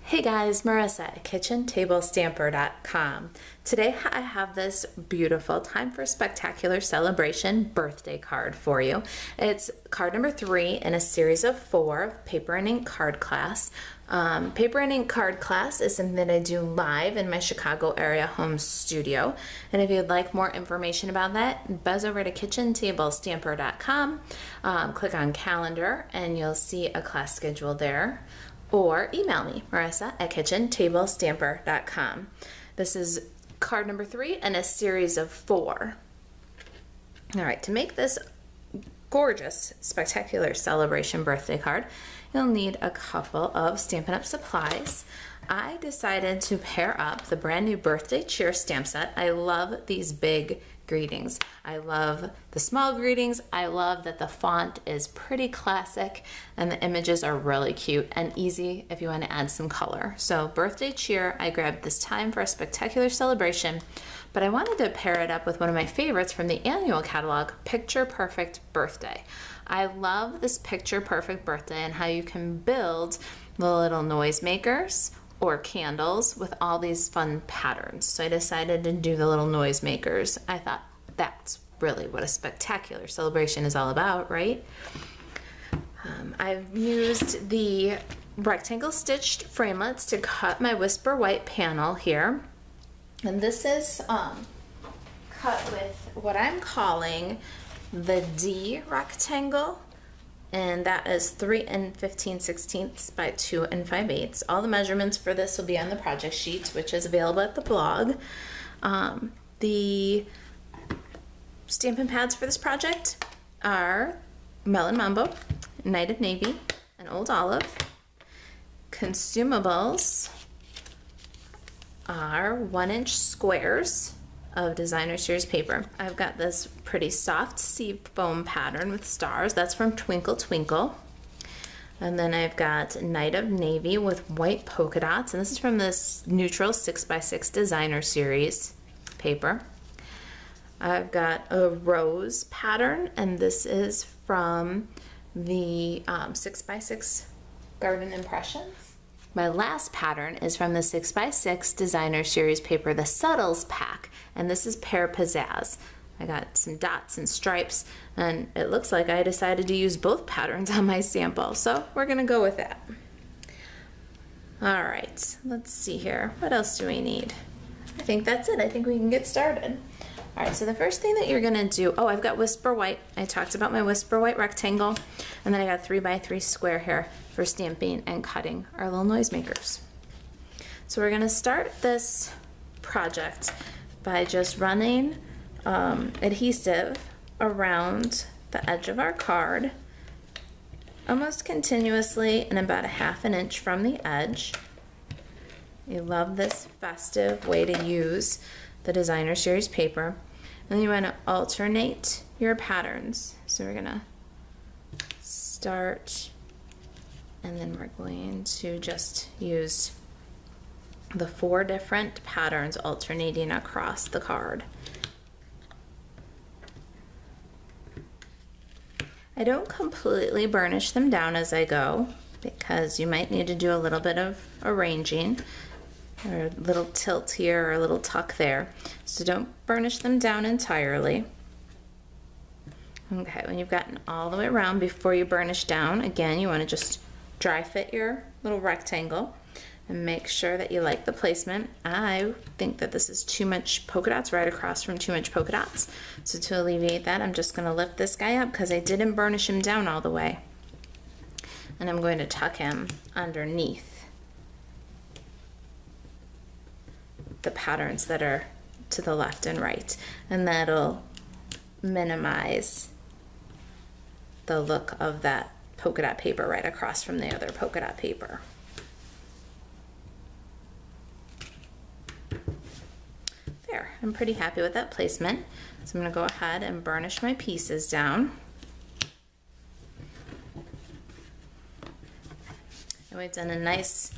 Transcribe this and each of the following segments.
Hey guys, Marissa at KitchenTableStamper.com. Today I have this beautiful Time for Spectacular Celebration birthday card for you. It's card number 3 in a series of 4 paper and ink card class. Paper and ink card class is something that I do live in my Chicago area home studio. And if you'd like more information about that, buzz over to KitchenTableStamper.com, click on calendar, and you'll see a class schedule there. Or email me, Marissa at KitchenTableStamper.com. This is card number 3 in a series of 4. All right, to make this gorgeous, spectacular celebration birthday card, you'll need a couple of Stampin' Up! Supplies. I decided to pair up the brand new birthday cheer stamp set. I love these big greetings. I love the small greetings. I love that the font is pretty classic and the images are really cute and easy if you want to add some color. So birthday cheer, I grabbed this Time for a Spectacular Celebration, but I wanted to pair it up with one of my favorites from the annual catalog, Picture Perfect Birthday. I love this Picture Perfect Birthday and how you can build the little noisemakers or candles with all these fun patterns. So I decided to do the little noisemakers. I thought that's really what a spectacular celebration is all about, right? I've used the rectangle stitched framelits to cut my Whisper White panel here. And this is cut with what I'm calling the D rectangle. And that is 3 15/16 by 2 5/8. All the measurements for this will be on the project sheet, which is available at the blog. The Stampin' pads for this project are Melon Mambo, Night of Navy, and Old Olive. Consumables are 1-inch squares of designer series paper. I've got this pretty soft sea foam pattern with stars. That's from Twinkle Twinkle. And then I've got Night of Navy with white polka dots, and this is from this neutral 6x6 designer series paper. I've got a rose pattern, and this is from the 6x6 Garden Impressions. My last pattern is from the 6x6 designer series paper, the Subtles pack, and this is Pear Pizzazz. I got some dots and stripes, and it looks like I decided to use both patterns on my sample, so we're gonna go with that. All right, let's see here. What else do we need? I think that's it. I think we can get started. All right, so the first thing that you're gonna do, oh, I've got Whisper White. I talked about my Whisper White rectangle, and then I got 3x3 square here for stamping and cutting our little noisemakers. So we're gonna start this project by just running adhesive around the edge of our card, almost continuously and about 1/2 inch from the edge. You love this festive way to use the designer series paper. And then you want to alternate your patterns. So we're gonna start, and then we're going to just use the 4 different patterns alternating across the card. I don't completely burnish them down as I go, because you might need to do a little bit of arranging, or a little tilt here or a little tuck there. So don't burnish them down entirely. Okay, when you've gotten all the way around, before you burnish down, again, you want to just dry fit your little rectangle and make sure that you like the placement. I think that this is too much polka dots right across from too much polka dots. So to alleviate that, I'm just going to lift this guy up because I didn't burnish him down all the way. And I'm going to tuck him underneath the patterns that are to the left and right, and that'll minimize the look of that polka dot paper right across from the other polka dot paper. There, I'm pretty happy with that placement, so I'm going to go ahead and burnish my pieces down. And we've done a nice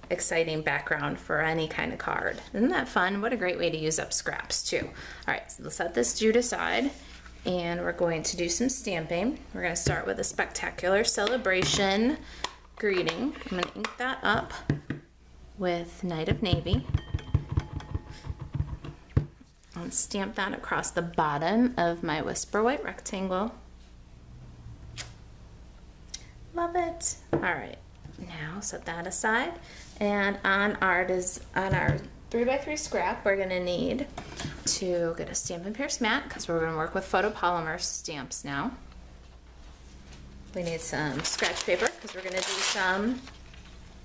exciting background for any kind of card. Isn't that fun? What a great way to use up scraps too. All right, so let's set this jute aside, and we're going to do some stamping. We're going to start with a Spectacular Celebration greeting. I'm going to ink that up. with Night of Navy. I'll stamp that across the bottom of my Whisper White rectangle. Love it. All right, now set that aside. And on our 3x3 scrap, we're gonna need to get a Stampin' Pierce mat because we're gonna work with photopolymer stamps now. We need some scratch paper because we're gonna do some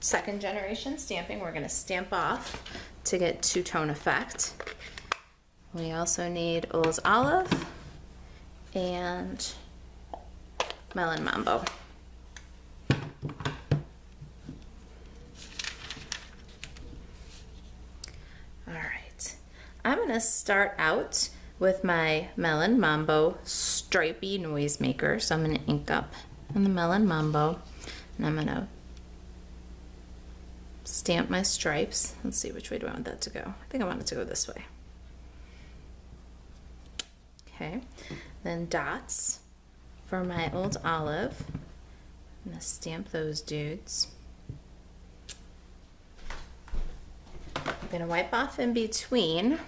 second generation stamping. We're gonna stamp off to get two-tone effect. We also need Old Olive and Melon Mambo. All right, I'm gonna start out with my Melon Mambo stripey noisemaker. So I'm gonna ink up on the Melon Mambo, and I'm gonna stamp my stripes. Let's see, which way do I want that to go? I think I want it to go this way. Okay, then dots for my Old Olive. I'm gonna stamp those dudes. I'm gonna wipe off in between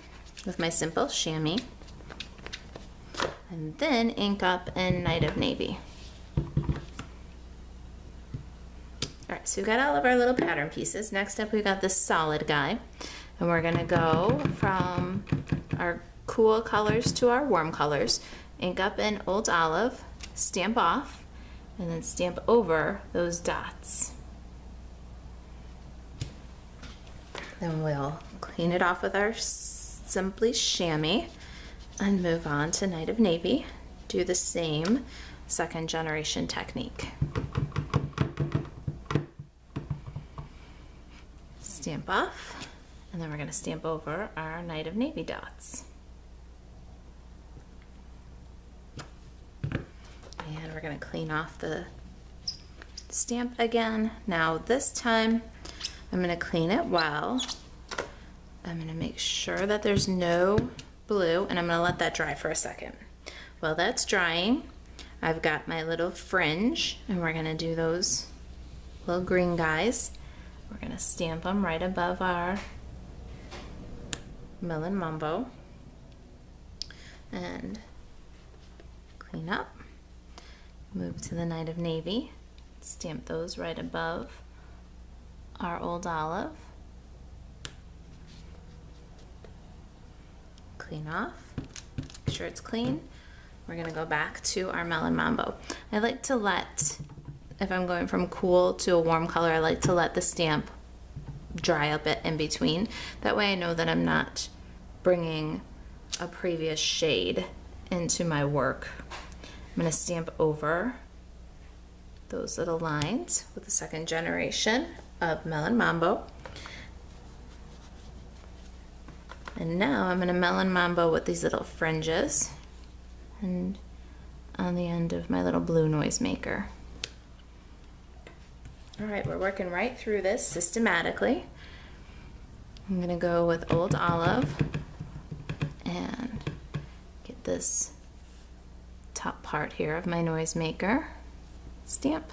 with my simple chamois, and then ink up in Night of Navy. All right, so we've got all of our little pattern pieces. Next up, we got this solid guy, and we're gonna go from our cool colors to our warm colors. Ink up in Old Olive, stamp off, and then stamp over those dots. Then we'll clean it off with our Simply Chamois and move on to Night of Navy. Do the same second generation technique. Stamp off, and then we're going to stamp over our Night of Navy dots. And we're going to clean off the stamp again. Now this time I'm going to clean it well. I'm going to make sure that there's no blue, and I'm going to let that dry for a second. While that's drying, I've got my little fringe, and we're going to do those little green guys. We're going to stamp them right above our Melon Mambo and clean up. Move to the Night of Navy, stamp those right above our Old Olive. Clean off, make sure it's clean. We're gonna go back to our Melon Mambo. I like to let, if I'm going from cool to a warm color, I like to let the stamp dry a bit in between. That way I know that I'm not bringing a previous shade into my work. I'm going to stamp over those little lines with the second generation of Melon Mambo. And now I'm going to Melon Mambo with these little fringes and on the end of my little blue noisemaker. All right, we're working right through this systematically. I'm going to go with Old Olive and get this top part here of my noisemaker. Stamp.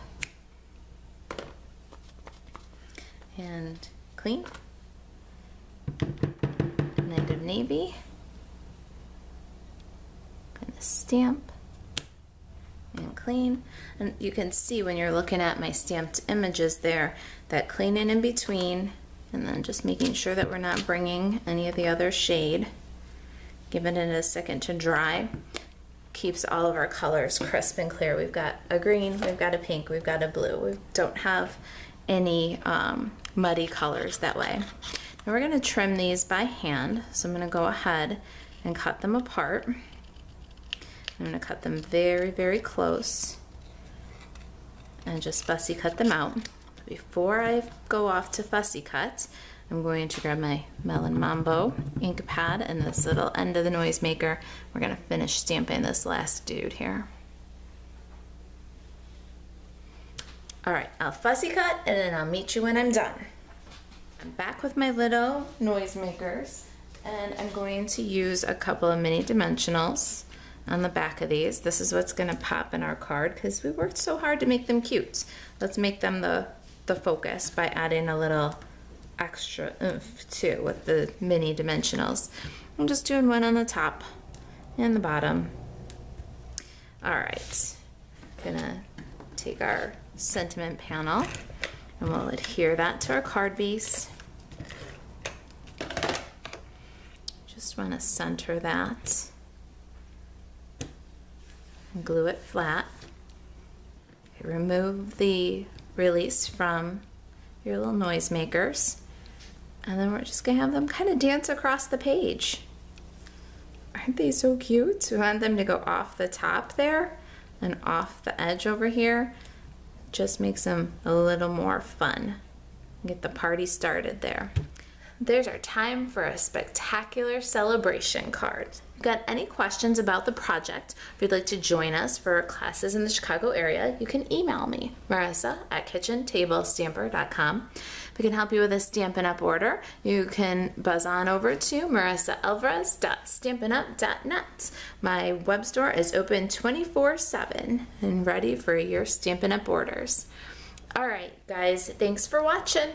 And clean. Night of Navy. Gonna stamp and clean. And you can see when you're looking at my stamped images there that cleaning in between and then just making sure that we're not bringing any of the other shade. Giving it a second to dry. Keeps all of our colors crisp and clear. We've got a green, we've got a pink, we've got a blue. We don't have any muddy colors that way. Now we're gonna trim these by hand. So I'm gonna go ahead and cut them apart. I'm gonna cut them very, very close and just fussy cut them out. Before I go off to fussy cut, I'm going to grab my Melon Mambo ink pad and this little end of the noisemaker. We're gonna finish stamping this last dude here. All right, I'll fussy cut and then I'll meet you when I'm done. I'm back with my little noisemakers and I'm going to use a couple of mini dimensionals on the back of these. This is what's gonna pop in our card because we worked so hard to make them cute. Let's make them the focus by adding a little extra oomph too with the mini dimensionals. I'm just doing one on the top and the bottom. All right, gonna take our sentiment panel and we'll adhere that to our card base. Just want to center that and glue it flat. Remove the release from your little noise makers, and then we're just gonna have them kind of dance across the page. Aren't they so cute? We want them to go off the top there and off the edge over here. Just makes them a little more fun. Get the party started there. There's our time for a spectacular celebration card. If you've got any questions about the project, if you'd like to join us for classes in the Chicago area, you can email me, marisa@kitchentablestamper.com. If we can help you with a Stampin' Up order, you can buzz on over to marisaalvarez.stampinup.net. My web store is open 24/7 and ready for your Stampin' Up orders. All right, guys, thanks for watching.